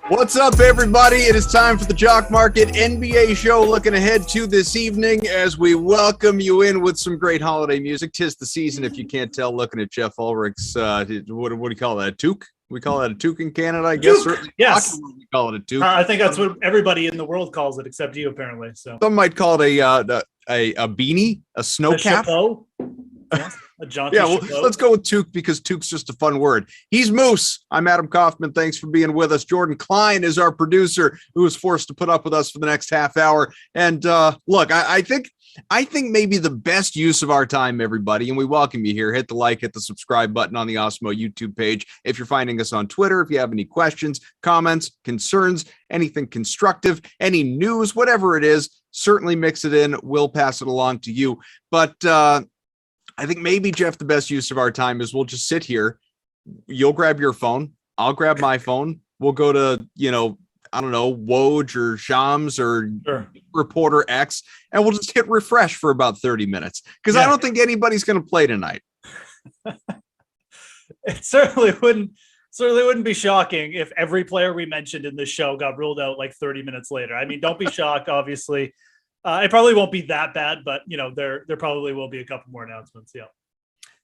What's up, everybody? It is time for the Jock NBA Show. Looking ahead to this evening as we welcome you in with some great holiday music. 'Tis the season, if you can't tell, looking at Geoff Ulrich's, what do you call that, a toque? We call that a toque in Canada, I guess. Yes. We call it a toque. I think that's what everybody in the world calls it, except you, apparently. So some might call it a beanie, a snow cap. Chapeau. Yes. A jaunty chapeau. Let's go with toque because toque's just a fun word. He's Moose. I'm Adam Kaufman. Thanks for being with us. Jordan Klein is our producer who was forced to put up with us for the next half hour. And look, I think maybe the best use of our time, everybody, and we welcome you here. Hit the like, hit the subscribe button on the Awesemo YouTube page. If you're finding us on Twitter, if you have any questions, comments, concerns, anything constructive, any news, whatever it is, certainly mix it in. We'll pass it along to you. But I think maybe, Geoff, the best use of our time is we'll just sit here. You'll grab your phone. I'll grab my phone. We'll go to, I don't know, Woj or Shams or Reporter X, and we'll just hit refresh for about 30 minutes because I don't think anybody's going to play tonight. It certainly wouldn't be shocking if every player we mentioned in this show got ruled out like 30 minutes later. I mean, don't be shocked, obviously. It probably won't be that bad, but there probably will be a couple more announcements.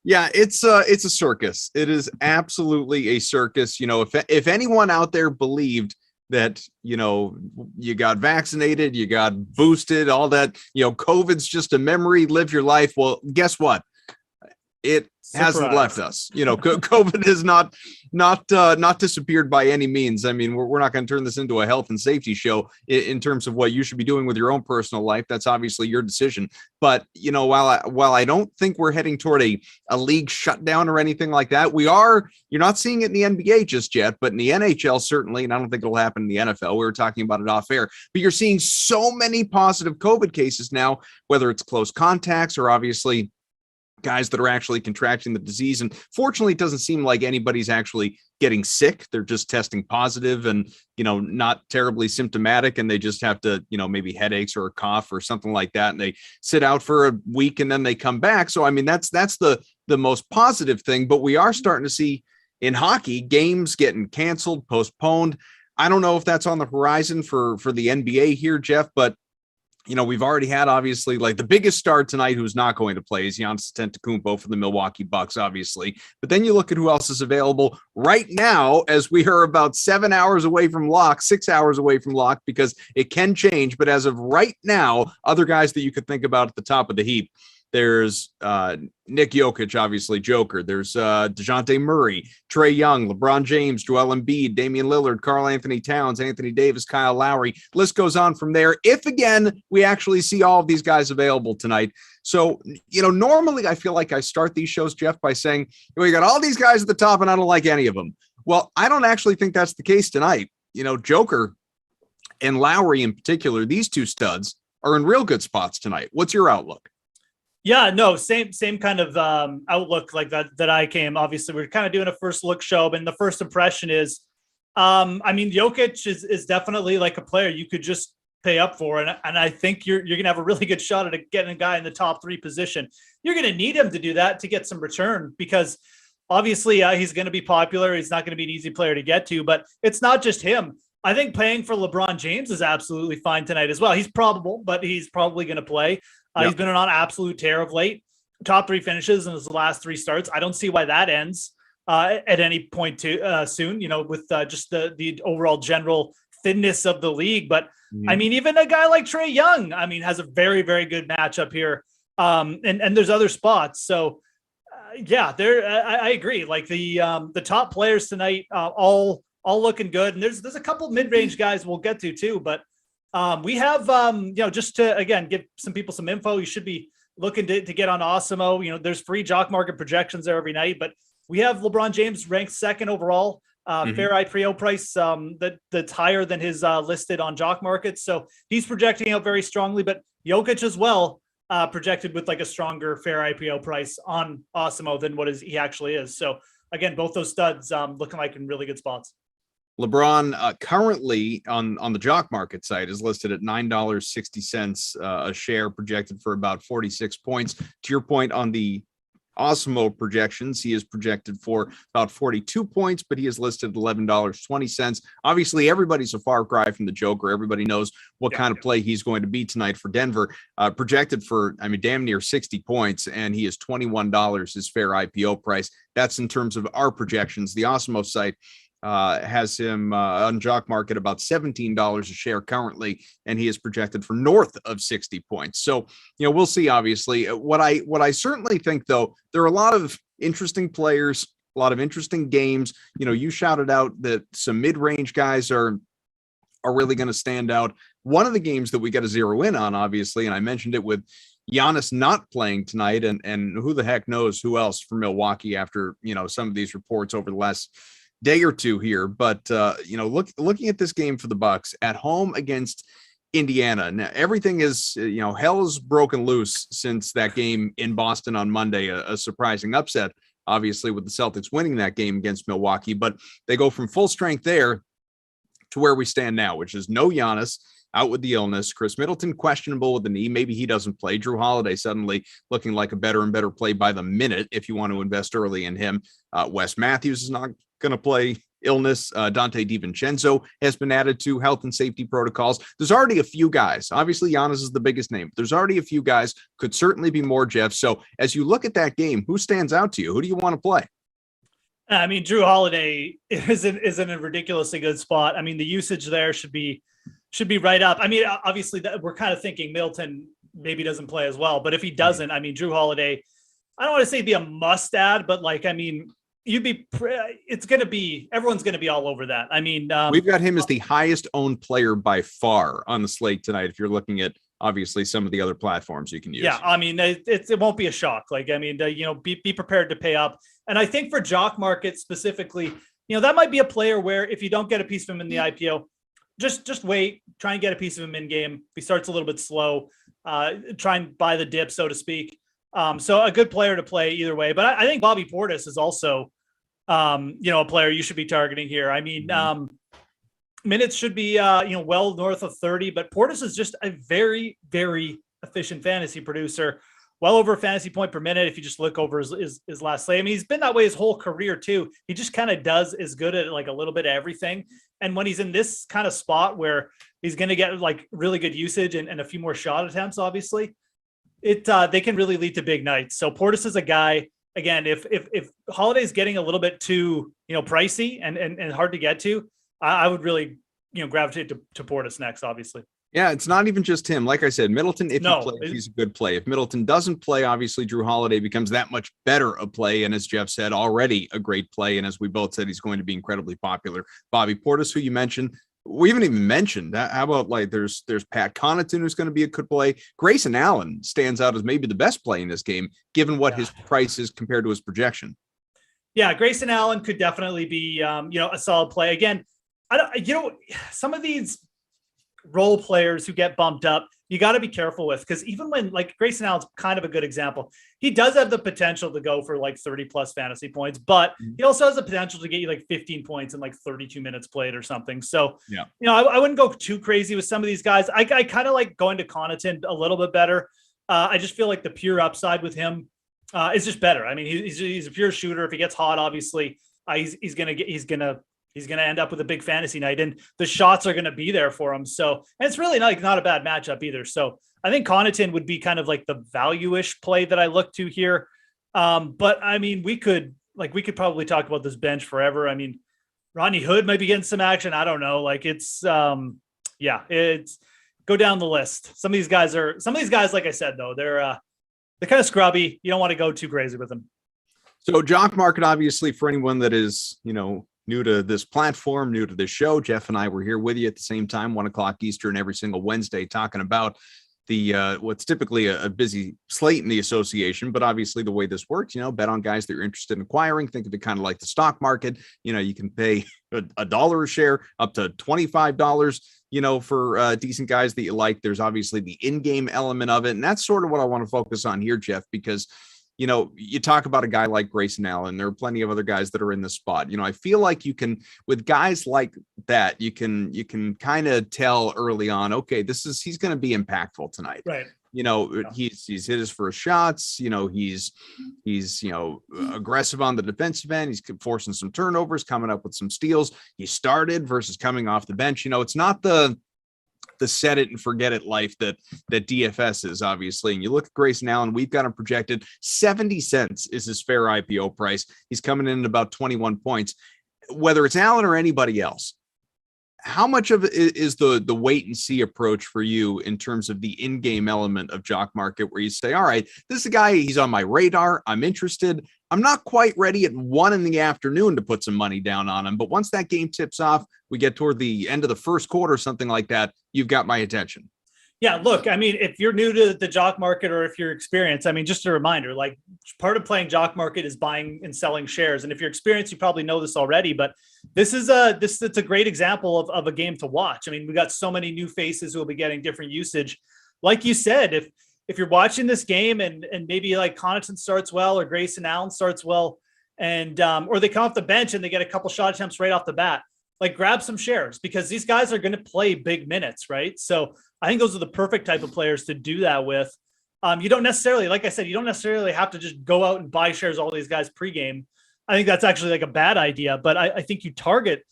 Yeah, it's a circus. It is absolutely a circus. If anyone out there believed that you got vaccinated, you got boosted, all that, COVID's just a memory, live your life. Well, guess what? It hasn't left us. COVID has not disappeared by any means. I mean, we're not going to turn this into a health and safety show in terms of what you should be doing with your own personal life. That's obviously your decision. But while I don't think we're heading toward a league shutdown or anything like that, you're not seeing it in the NBA just yet, but in the NHL certainly, and I don't think it'll happen in the NFL. We were talking about it off air, but you're seeing so many positive COVID cases now, whether it's close contacts or obviously guys that are actually contracting the disease. And fortunately, it doesn't seem like anybody's actually getting sick. They're just testing positive and, not terribly symptomatic. And they just have to, maybe headaches or a cough or something like that. And they sit out for a week and then they come back. So, I mean, that's the most positive thing. But we are starting to see in hockey games getting canceled, postponed. I don't know if that's on the horizon for the NBA here, Geoff, but we've already had obviously like the biggest star tonight who's not going to play is Giannis Antetokounmpo for the Milwaukee Bucks, obviously. But then you look at who else is available right now as we are about 7 hours away from lock, 6 hours away from lock because it can change. But as of right now, other guys that you could think about at the top of the heap. There's Nick Jokic, obviously Joker. There's DeJounte Murray, Trae Young, LeBron James, Joel Embiid, Damian Lillard, Karl Anthony Towns, Anthony Davis, Kyle Lowry. List goes on from there. If, again, we actually see all of these guys available tonight. So, normally I feel like I start these shows, Geoff, by saying, we got all these guys at the top and I don't like any of them. Well, I don't actually think that's the case tonight. Joker and Lowry in particular, these two studs are in real good spots tonight. What's your outlook? Yeah, no, same kind of outlook like that I came. Obviously, we're kind of doing a first look show, and the first impression is, Jokic is definitely like a player you could just pay up for, and I think you're going to have a really good shot at getting a guy in the top 3 position. You're going to need him to do that to get some return because obviously he's going to be popular. He's not going to be an easy player to get to, but it's not just him. I think paying for LeBron James is absolutely fine tonight as well. He's probable, but he's probably going to play. He's been on absolute tear of late. Top 3 finishes in his last 3 starts. I don't see why that ends at any point soon, with just the overall general thinness of the league. But I mean, even a guy like Trae Young, has a very, very good matchup here. And there's other spots. So I agree. Like the top players tonight, all looking good. And there's a couple mid-range guys we'll get to too, but we have, just to, again, give some people some info, you should be looking to get on Awesemo. There's free Jock market projections there every night, but we have LeBron James ranked 2nd overall, fair IPO price that's higher than his listed on Jock market. So he's projecting out very strongly, but Jokic as well projected with like a stronger fair IPO price on Awesemo than what he actually is. So again, both those studs looking like in really good spots. LeBron currently on the Jock market site is listed at $9.60 a share, projected for about 46 points. To your point on the Awesemo projections, he is projected for about 42 points, but he is listed at $11.20. Obviously, everybody's a far cry from the Joker. Everybody knows what kind of play he's going to be tonight for Denver. Projected for, damn near 60 points, and he is $21 his fair IPO price. That's in terms of our projections. The Awesemo site has him on Jock Market about $17 a share currently, and he is projected for north of 60 points. So, we'll see. Obviously, what I certainly think, though, there are a lot of interesting players, a lot of interesting games. You shouted out that some mid-range guys are really going to stand out. One of the games that we got to zero in on, obviously, and I mentioned it with Giannis not playing tonight, and who the heck knows who else for Milwaukee after some of these reports over the last day or two here. But looking at this game for the Bucks at home against Indiana, now everything is hell is broken loose since that game in Boston on Monday, a surprising upset, obviously, with the Celtics winning that game against Milwaukee. But they go from full strength there to where we stand now, which is no Giannis, out with the illness. Chris Middleton questionable with the knee. Maybe he doesn't play. Drew Holiday suddenly looking like a better and better play by the minute if you want to invest early in him. Wes Matthews is not going to play. Illness. Dante DiVincenzo has been added to health and safety protocols. There's already a few guys. Obviously, Giannis is the biggest name. There's already a few guys. Could certainly be more, Geoff. So as you look at that game, who stands out to you? Who do you want to play? Drew Holiday is in a ridiculously good spot. The usage there should be right up. Obviously, we're kind of thinking Middleton maybe doesn't play as well, but if he doesn't, Drew Holiday, I don't want to say be a must add, but everyone's going to be all over that. We've got him as the highest owned player by far on the slate tonight. If you're looking at obviously some of the other platforms you can use. Yeah. It won't be a shock. Be prepared to pay up. And I think for Jock Market specifically, that might be a player where if you don't get a piece of him in the IPO, just wait, try and get a piece of him in game. If he starts a little bit slow, try and buy the dip, so to speak. So a good player to play either way, but I think Bobby Portis is also, a player you should be targeting here. Minutes should be, well north of 30, but Portis is just a very, very efficient fantasy producer, well over a fantasy point per minute. If you just look over his last slate, he's been that way his whole career too. He just kind of is good at a little bit of everything. And when he's in this kind of spot where he's going to get really good usage and a few more shot attempts, obviously, they can really lead to big nights. So Portis is a guy, again, if Holiday's getting a little bit too, pricey and hard to get to, I would really, gravitate to Portis next, obviously. Yeah, it's not even just him. Like I said, Middleton, if he plays, he's a good play. If Middleton doesn't play, obviously Drew Holiday becomes that much better a play. And as Geoff said, already a great play. And as we both said, he's going to be incredibly popular. Bobby Portis, who you mentioned, we haven't even mentioned. How about there's Pat Connaughton, who's going to be a good play. Grayson Allen stands out as maybe the best play in this game, given what his price is compared to his projection. Yeah, Grayson Allen could definitely be, a solid play. Again, some of these role players who get bumped up, you got to be careful with, because even when Grayson Allen's kind of a good example, he does have the potential to go for 30 plus fantasy points, but he also has the potential to get you 15 points in 32 minutes played or something. So, I wouldn't go too crazy with some of these guys. I kind of like going to Connaughton a little bit better. I just feel like the pure upside with him is just better. He's a pure shooter. If he gets hot, obviously he's going to end up with a big fantasy night, and the shots are going to be there for him. So, and it's really not a bad matchup either. So I think Connaughton would be kind of the value-ish play that I look to here. But we could probably talk about this bench forever. Rodney Hood might be getting some action. I don't know. It's go down the list. Some of these guys, like I said, though, they're kind of scrubby. You don't want to go too crazy with them. So Jock Market, obviously, for anyone that is, new to this platform, new to this show, Geoff and I were here with you at the same time, 1:00 Eastern every single Wednesday, talking about the what's typically a busy slate in the association. But obviously the way this works, bet on guys that you're interested in acquiring. Think of it kind of like the stock market. You can pay $1 a share up to $25, for decent guys that you like. There's obviously the in-game element of it. And that's sort of what I want to focus on here, Geoff, because you talk about a guy like Grayson Allen. There are plenty of other guys that are in the spot. I feel like you can, with guys like that, you can kind of tell early on, okay, he's going to be impactful tonight. Right. He's hit his first shots. He's aggressive on the defensive end. He's forcing some turnovers, coming up with some steals. He started versus coming off the bench. It's not the set it and forget it life that DFS is, obviously. And you look at Grayson Allen, we've got him projected 70 cents is his fair IPO price. He's coming in at about 21 points. Whether it's Allen or anybody else, how much of it is the wait and see approach for you in terms of the in-game element of Jock Market, where you say, all right, this is a guy, he's on my radar, I'm interested. I'm not quite ready at 1 PM to put some money down on him, but once that game tips off, we get toward the end of the first quarter, something like that, you've got my attention. Yeah, look, I mean, if you're new to the Jock Market or if you're experienced, I mean, just a reminder, like part of playing Jock Market is buying and selling shares. And if you're experienced, you probably know this already, but it's a great example of a game to watch. I mean, we got so many new faces who will be getting different usage. Like you said, if you're watching this game and maybe like Connaughton starts well or Grayson Allen starts well, and or they come off the bench and they get a couple shot attempts right off the bat, like grab some shares because these guys are going to play big minutes, right? So I think those are the perfect type of players to do that with. You don't necessarily, like I said, you don't necessarily have to just go out and buy shares all these guys pregame. I think that's actually like a bad idea, but I think you target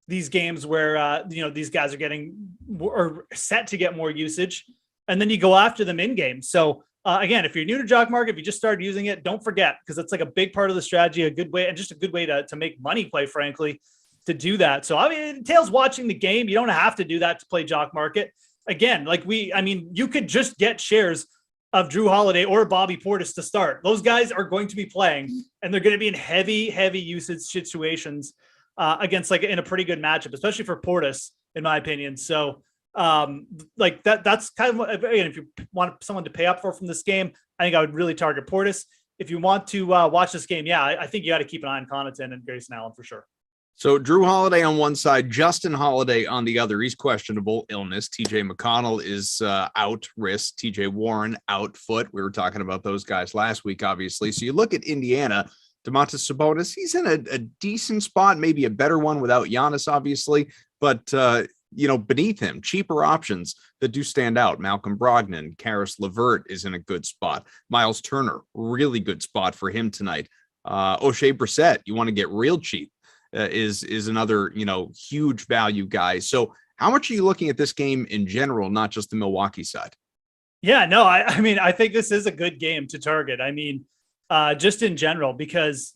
these games where these guys are getting or set to get more usage, and then you go after them in game. So again, if you're new to Jock Market, if you just started using it, don't forget, because it's like a big part of the strategy, a good way, and just a good way to make money, quite frankly, to do that. So I mean, it entails watching the game. You don't have to do that to play Jock Market. Again, you could just get shares of Drew Holiday or Bobby Portis to start. Those guys are going to be playing, and they're going to be in heavy usage situations against like in a pretty good matchup, especially for Portis, in my opinion. So that's kind of, again, if you want someone to pay up for from this game, I think I would really target Portis. If you want to watch this game, I think you got to keep an eye on Connaughton and Grayson Allen for sure. So Drew Holiday on one side, Justin Holiday on the other. He's questionable illness. TJ McConnell is out, wrist. TJ Warren out, foot. We were talking about those guys last week, obviously. So you look at Indiana, Domantas Sabonis, he's in a decent spot, maybe a better one without Giannis, obviously. But, beneath him, cheaper options that do stand out. Malcolm Brogdon, Karis LeVert is in a good spot. Miles Turner, really good spot for him tonight. O'Shea Brissett, you want to get real cheap. Is another, huge value guy. So how much are you looking at this game in general, not just the Milwaukee side? Yeah, no, I mean, I think this is a good game to target. I mean, just in general, because,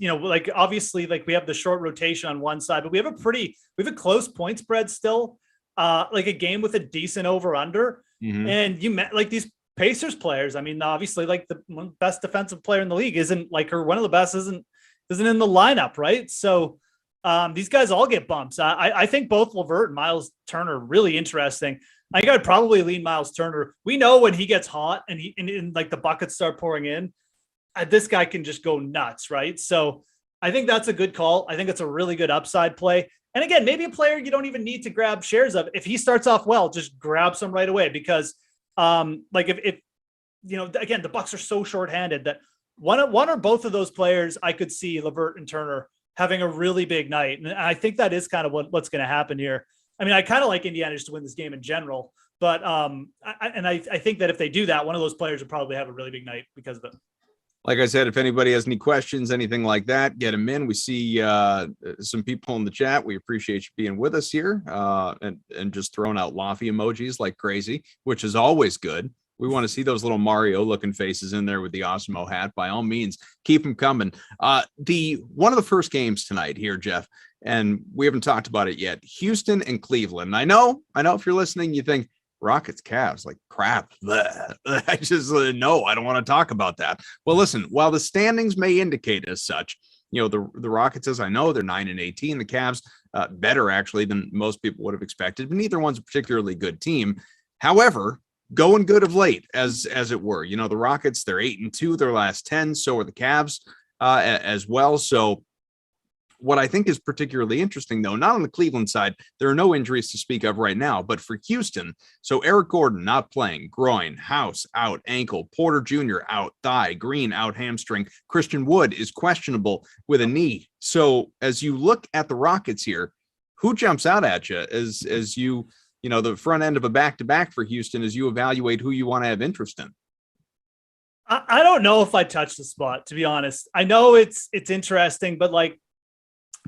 obviously like we have the short rotation on one side, but we have a close point spread still, like a game with a decent over under. Mm-hmm. And you met like these Pacers players. I mean, obviously like the best defensive player in the league one of the best isn't in the lineup. Right. So, these guys all get bumps. I think both LeVert and Miles Turner are really interesting. I think I'd probably lean Miles Turner. We know when he gets hot and like the buckets start pouring in, this guy can just go nuts, right? So I think that's a good call. I think it's a really good upside play. And again, maybe a player you don't even need to grab shares of. If he starts off well, just grab some right away because if again, the Bucks are so shorthanded that one or both of those players, I could see LeVert and Turner having a really big night. And I think that is kind of what's going to happen here. I mean, I kind of like Indiana just to win this game in general, but I think that if they do that, one of those players would probably have a really big night because of it. Like I said, if anybody has any questions, anything like that, get them in. We see some people in the chat. We appreciate you being with us here and just throwing out Laffy emojis like crazy, which is always good. We want to see those little Mario looking faces in there with the Awesemo hat. By all means, keep them coming. One of the first games tonight here, Geoff, and we haven't talked about it yet. Houston and Cleveland. I know if you're listening, you think Rockets, Cavs, like crap. Bleh. I just no, I don't want to talk about that. Well, listen, while the standings may indicate as such, the Rockets, as I know, they're 9-18. The Cavs, better actually than most people would have expected, but neither one's a particularly good team. However, going good of late, as it were. The Rockets, they're 8-2 their last 10. So are the Cavs as well. So what I think is particularly interesting, though, not on the Cleveland side, there are no injuries to speak of right now, but for Houston, so Eric Gordon not playing, groin, House out, ankle, Porter Jr. out, thigh, Green out, hamstring, Christian Wood is questionable with a knee. So as you look at the Rockets here, who jumps out at you as you the front end of a back-to-back for Houston as you evaluate who you want to have interest in? I don't know if I touch the spot, to be honest. I know it's interesting, but like,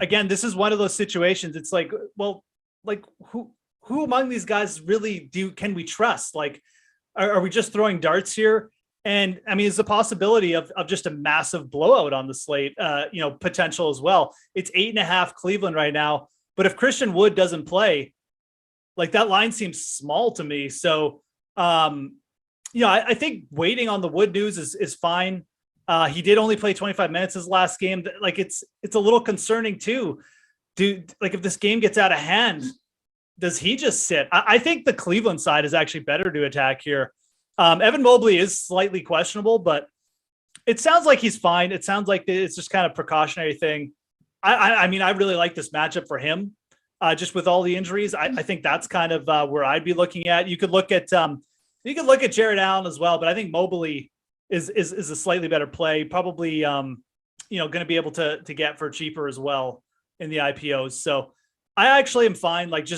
again, this is one of those situations. It's like, well, like who among these guys really can we trust? Like, are we just throwing darts here? And I mean, it's a possibility of just a massive blowout on the slate, potential as well. It's 8.5 Cleveland right now, but if Christian Wood doesn't play, like that line seems small to me. So, I think waiting on the Wood news is fine. He did only play 25 minutes his last game. Like it's a little concerning too. Like if this game gets out of hand, does he just sit? I think the Cleveland side is actually better to attack here. Evan Mobley is slightly questionable, but it sounds like he's fine. It sounds like it's just kind of precautionary thing. I mean, I really like this matchup for him. Just with all the injuries, I think that's kind of where I'd be looking at. You could look at Jared Allen as well, but I think Mobley is a slightly better play. Probably going to be able to get for cheaper as well in the IPOs. So I actually am fine. Like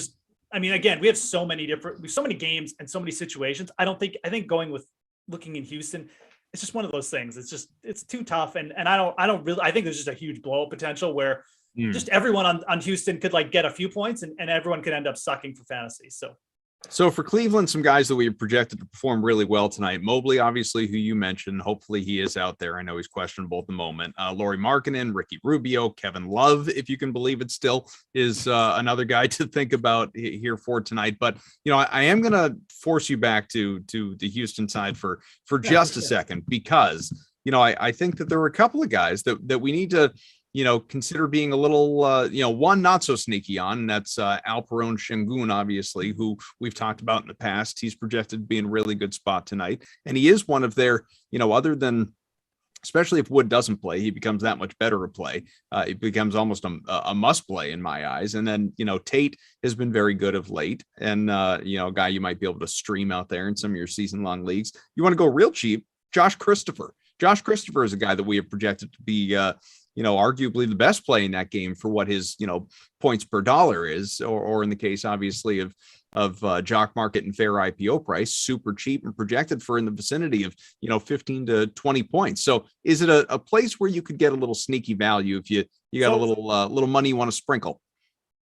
again, we have so many games and so many situations. I think going with looking in Houston, it's just one of those things. It's too tough. And I think there's just a huge blow potential where just everyone on Houston could like get a few points and everyone could end up sucking for fantasy. So for Cleveland, some guys that we have projected to perform really well tonight. Mobley, obviously, who you mentioned. Hopefully he is out there. I know he's questionable at the moment. Lauri Markkanen, Ricky Rubio, Kevin Love, if you can believe it still, is another guy to think about here for tonight. But, I am going to force you back to the Houston side for just a second, because, I think that there are a couple of guys that we need to consider being a little, one not so sneaky on, and that's Alperon Şengün, obviously, who we've talked about in the past. He's projected to be in a really good spot tonight. And he is one of their, other than, especially if Wood doesn't play, he becomes that much better a play. It becomes almost a must play in my eyes. And then, Tate has been very good of late, and, a guy you might be able to stream out there in some of your season long leagues. You want to go real cheap, Josh Christopher. Josh Christopher is a guy that we have projected to be, arguably the best play in that game for what his, points per dollar is, or in the case, obviously, of Jock Market and fair IPO price, super cheap and projected for in the vicinity of, 15 to 20 points. So is it a place where you could get a little sneaky value if you got a little money you want to sprinkle?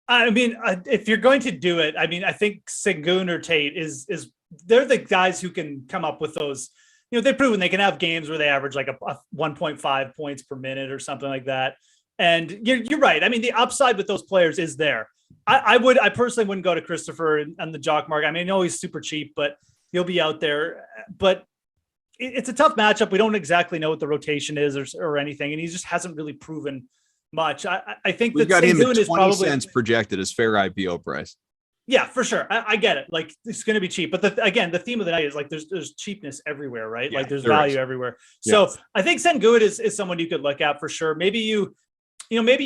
I mean, if you're going to do it, I mean, I think Şengün or Tate they're the guys who can come up with those. They've proven they can have games where they average like a 1.5 points per minute or something like that. And you're right. I mean, the upside with those players is there. I personally wouldn't go to Christopher and the Jock market. I mean, I know he's super cheap, but he'll be out there. But it's a tough matchup. We don't exactly know what the rotation is or anything. And he just hasn't really proven much. I think we've got him at 20 cents projected as fair IPO price. Yeah, for sure. I get it. Like, it's going to be cheap. But the theme of the night is like there's cheapness everywhere, right? Yeah, like there's value everywhere. So yes. I think Şengün is someone you could look at for sure. Maybe you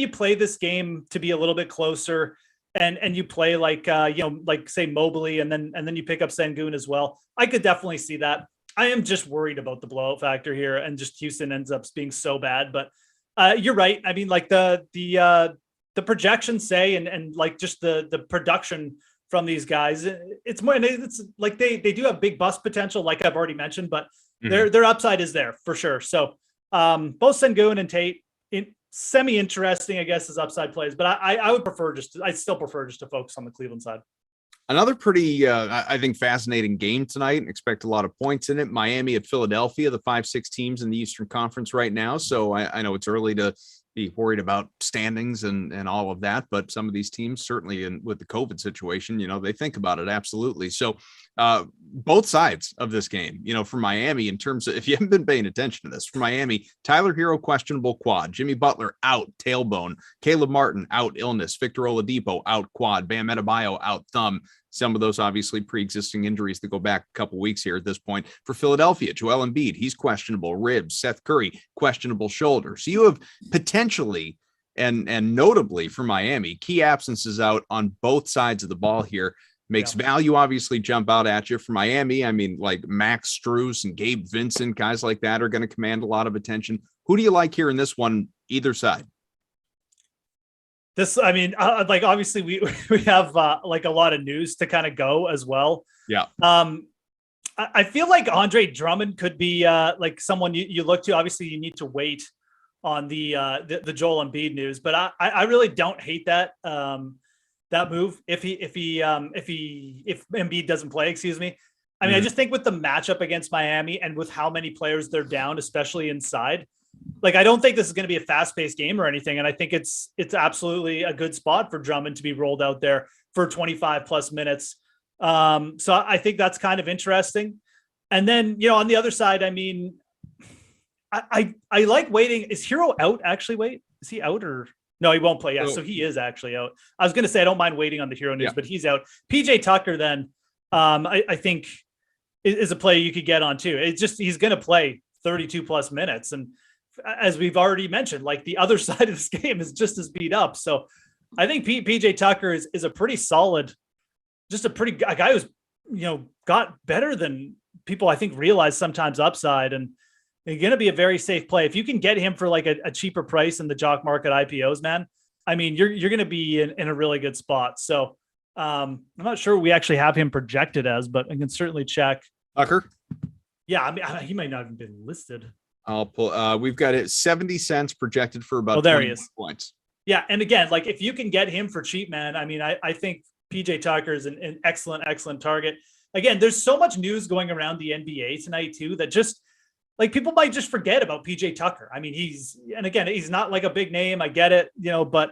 play this game to be a little bit closer and you play like say Mobley and then you pick up Şengün as well. I could definitely see that. I am just worried about the blowout factor here and just Houston ends up being so bad. But you're right. I mean, like the projections say and like just the production from these guys, it's like they do have big bust potential, like I've already mentioned, but their upside is there for sure. So both Şengün and Tate semi-interesting, I guess, as upside plays, but I still prefer just to focus on the Cleveland side. Another pretty, I think, fascinating game tonight. Expect a lot of points in it. Miami at Philadelphia, the 5-6 teams in the Eastern Conference right now. So I know it's early to be worried about standings and all of that, but some of these teams, certainly with the COVID situation, they think about it. Absolutely. So both sides of this game, for Miami, in terms of, if you haven't been paying attention to this, for Miami, Tyler Hero, questionable quad, Jimmy Butler out, tailbone, Caleb Martin out, illness, Victor Oladipo out, quad, Bam Adebayo out, thumb. Some of those obviously pre-existing injuries that go back a couple weeks here at this point. For Philadelphia, Joel Embiid, he's questionable, ribs, Seth Curry, questionable shoulder. So you have potentially and notably for Miami, key absences out on both sides of the ball here. Makes value obviously jump out at you. For Miami, I mean, like Max Strus and Gabe Vincent, guys like that are going to command a lot of attention. Who do you like here in this one, either side? This, I mean, like obviously we have like a lot of news to kind of go as well. Yeah. I feel like Andre Drummond could be like someone you look to. Obviously, you need to wait on the Joel Embiid news, but I really don't hate that that move if Embiid doesn't play. Excuse me. I mean, I just think with the matchup against Miami and with how many players they're down, especially inside, like I don't think this is going to be a fast-paced game or anything, and I think it's absolutely a good spot for Drummond to be rolled out there for 25 plus minutes. So I think that's kind of interesting. And then, you know, on the other side, I mean, I like waiting. Is Hero out actually? Wait, is he out or no? He won't play. Yeah, so he is actually out. I was going to say I don't mind waiting on the Hero news, but he's out. PJ Tucker then, I think is a play you could get on too. It's just he's going to play 32 plus minutes, and as we've already mentioned, like the other side of this game is just as beat up. So I think PJ Tucker is a pretty solid. Just a guy who's, you know, got better than people I think realize sometimes upside, and they're going to be a very safe play. If you can get him for like a cheaper price in the Jock market IPOs, man, I mean, you're going to be in a really good spot. So I'm not sure we actually have him projected as, but I can certainly check. Tucker? Yeah, I mean, he might not have been listed. I'll pull. We've got it 70 cents projected for about. Oh, there he is. Points. Yeah, and again, like if you can get him for cheap, man, I mean, I think PJ Tucker is an excellent target. Again, there's so much news going around the NBA tonight too, that just like people might just forget about PJ Tucker. I mean, he's not like a big name. I get it, you know, but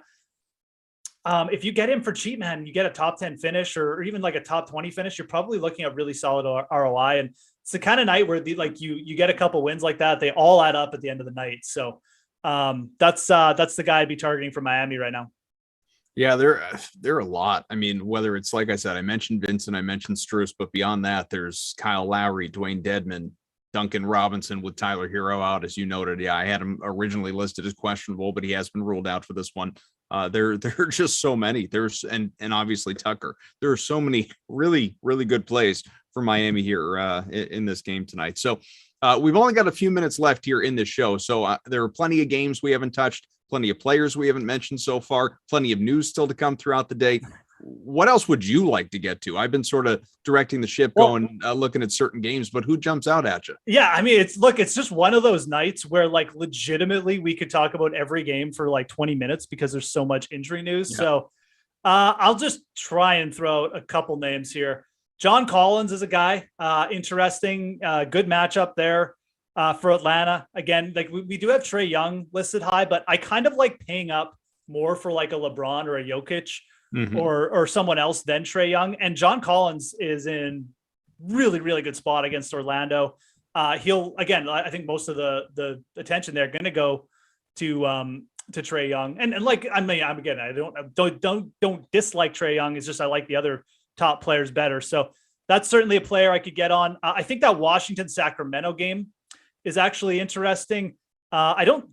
if you get him for cheap, man, you get a top 10 finish or even like a top 20 finish, you're probably looking at really solid ROI. And it's the kind of night where you get a couple wins like that. They all add up at the end of the night. So that's the guy I'd be targeting for Miami right now. Yeah, there are a lot. I mean, whether it's like I said, I mentioned Vincent, I mentioned Strus, but beyond that, there's Kyle Lowry, Dwayne Dedman, Duncan Robinson with Tyler Hero out, as you noted. Yeah, I had him originally listed as questionable, but he has been ruled out for this one. There are just so many. There's and obviously Tucker. There are so many really good plays for Miami here in this game tonight. So we've only got a few minutes left here in this show. So there are plenty of games we haven't touched. Plenty of players we haven't mentioned so far, plenty of news still to come throughout the day. What else would you like to get to? I've been sort of directing the ship going, looking at certain games, but who jumps out at you? Yeah. I mean, it's just one of those nights where like legitimately we could talk about every game for like 20 minutes because there's so much injury news. Yeah. So I'll just try and throw a couple names here. John Collins is a guy, interesting, good matchup there. For Atlanta, again, like we do have Trae Young listed high, but I kind of like paying up more for like a LeBron or a Jokic or someone else than Trae Young. And John Collins is in really good spot against Orlando. He'll, again, I think most of the attention they're going to go to Trae Young. And like, I mean, again, I don't dislike Trae Young. It's just, I like the other top players better. So that's certainly a player I could get on. I think that Washington Sacramento game is actually interesting. I don't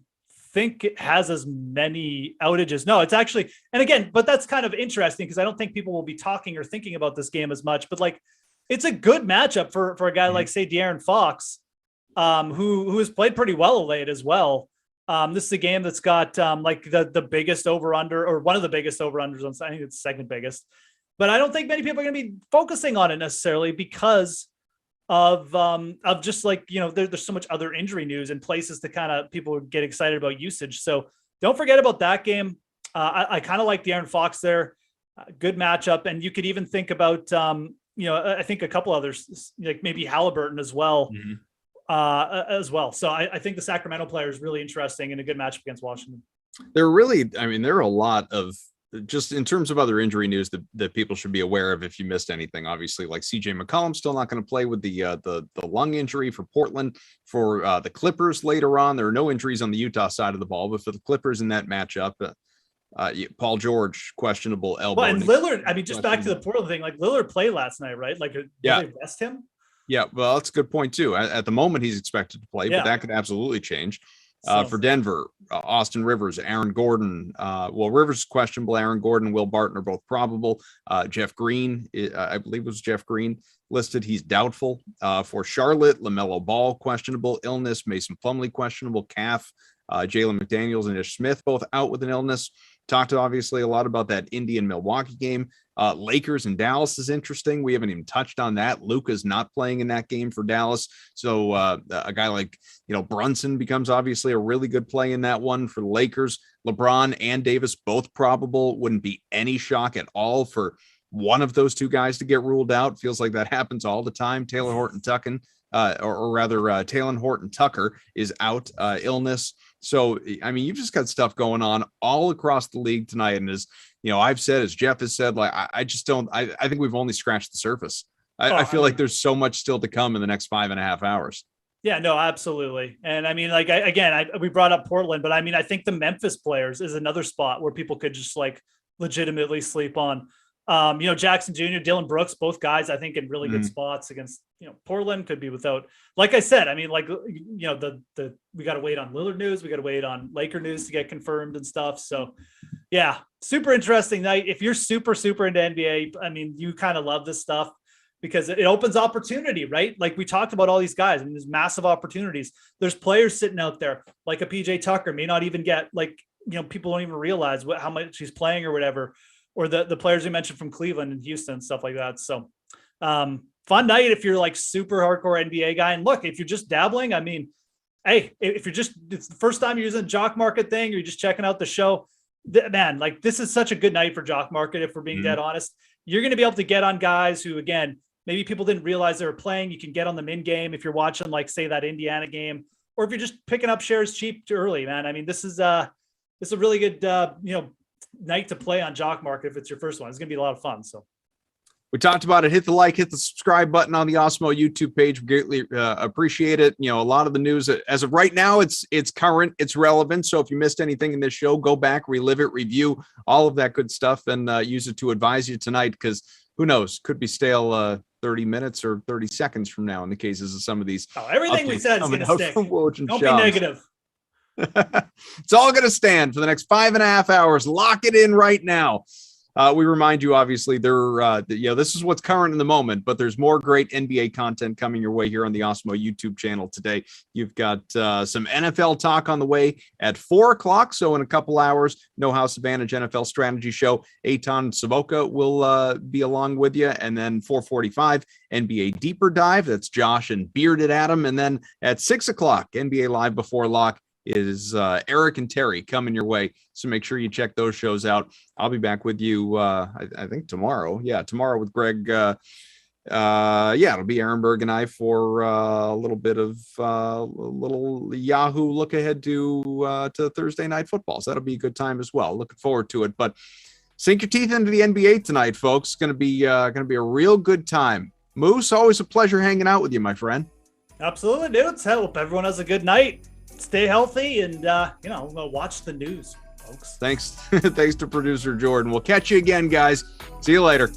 think it has as many outages. No, it's actually, and again, but that's kind of interesting because I don't think people will be talking or thinking about this game as much, but like, it's a good matchup for a guy like, say, De'Aaron Fox, who has played pretty well of late as well. This is a game that's got like the biggest over under, or one of the biggest over unders. I think it's second biggest, but I don't think many people are going to be focusing on it necessarily because of just like, you know, there's so much other injury news and places to kind of people get excited about usage. So don't forget about that game. I kind of like De'Aaron Fox there. Good matchup. And you could even think about, you know, I think a couple others, like maybe Halliburton as well, So I think the Sacramento player is really interesting and a good matchup against Washington. There are a lot of, just in terms of other injury news that people should be aware of if you missed anything. Obviously, like CJ McCollum still not going to play with the lung injury for Portland. For the Clippers later on, there are no injuries on the Utah side of the ball, but for the Clippers in that matchup, Paul George, questionable elbow. Well, and Lillard, I mean, just back to the Portland thing, like Lillard played last night, right? Like, did they rest him? Yeah, well, that's a good point too. At the moment, he's expected to play, but that could absolutely change. For Denver, Austin Rivers, Aaron Gordon. Rivers is questionable. Aaron Gordon, Will Barton are both probable. Jeff Green, I believe it was Jeff Green listed. He's doubtful. For Charlotte, LaMelo Ball, questionable. Illness, Mason Plumlee, questionable. Calf, Jalen McDaniels and Ish Smith, both out with an illness. Talked obviously a lot about that Indy and Milwaukee game. Lakers and Dallas is interesting. We haven't even touched on that. Luka's not playing in that game for Dallas. So a guy like, Brunson becomes obviously a really good play in that one for the Lakers. LeBron and Davis, both probable. Wouldn't be any shock at all for one of those two guys to get ruled out. Feels like that happens all the time. Taylor Horton-Tucker is out, illness. So, I mean, you've just got stuff going on all across the league tonight. And as I've said, as Geoff has said, like, I think we've only scratched the surface. I feel like there's so much still to come in the next 5.5 hours. Yeah, no, absolutely. And I mean, like, we brought up Portland, but I mean, I think the Memphis players is another spot where people could just like legitimately sleep on. Jackson Jr., Dylan Brooks, both guys, I think in really good spots against, Portland. Could be without, like I said, I mean, like, we got to wait on Lillard news. We got to wait on Laker news to get confirmed and stuff. So yeah, super interesting night. If you're super, super into NBA, I mean, you kind of love this stuff because it opens opportunity, right? Like we talked about all these guys. I mean, there's massive opportunities. There's players sitting out there like a PJ Tucker may not even get people don't even realize how much he's playing or whatever. Or the players we mentioned from Cleveland and Houston, stuff like that. So fun night if you're like super hardcore NBA guy. And look, if you're just dabbling, I mean, hey, if you're just, it's the first time you're using the Jock Market thing, or you're just checking out the show, man, like this is such a good night for Jock Market. If we're being dead honest, you're going to be able to get on guys who, again, maybe people didn't realize they were playing. You can get on them in game if you're watching, like, say, that Indiana game, or if you're just picking up shares cheap too early, man. I mean, this is a really good, night to play on Jock Market. If it's your first one, it's gonna be a lot of fun. So we talked about it. Hit the like, hit the subscribe button on the Awesemo YouTube page. We greatly appreciate it. A lot of the news as of right now, it's current, it's relevant. So if you missed anything in this show, go back, relive it, review all of that good stuff, and use it to advise you tonight, because who knows, could be stale 30 minutes or 30 seconds from now in the cases of some of these. Everything we said is going to stick. Don't be negative. It's all going to stand for the next 5.5 hours. Lock it in right now. We remind you, obviously, this is what's current in the moment, but there's more great NBA content coming your way here on the Awesemo YouTube channel today. You've got some NFL talk on the way at 4:00. So in a couple hours, No House Advantage NFL Strategy Show. Eitan Savoca will be along with you. And then 4:45, NBA Deeper Dive. That's Josh and Bearded Adam. And then at 6:00, NBA Live Before Lock is Eric and Terry coming your way. So make sure you check those shows out. I'll be back with you, I think tomorrow. Yeah, tomorrow with Greg. It'll be Ehrenberg and I for a little bit of little Yahoo look ahead to Thursday Night Football. So that'll be a good time as well. Looking forward to it. But sink your teeth into the NBA tonight, folks. It's gonna be a real good time. Moose, always a pleasure hanging out with you, my friend. Absolutely, dudes. Hope everyone has a good night. Stay healthy and, watch the news, folks. Thanks. Thanks to producer Jordan. We'll catch you again, guys. See you later.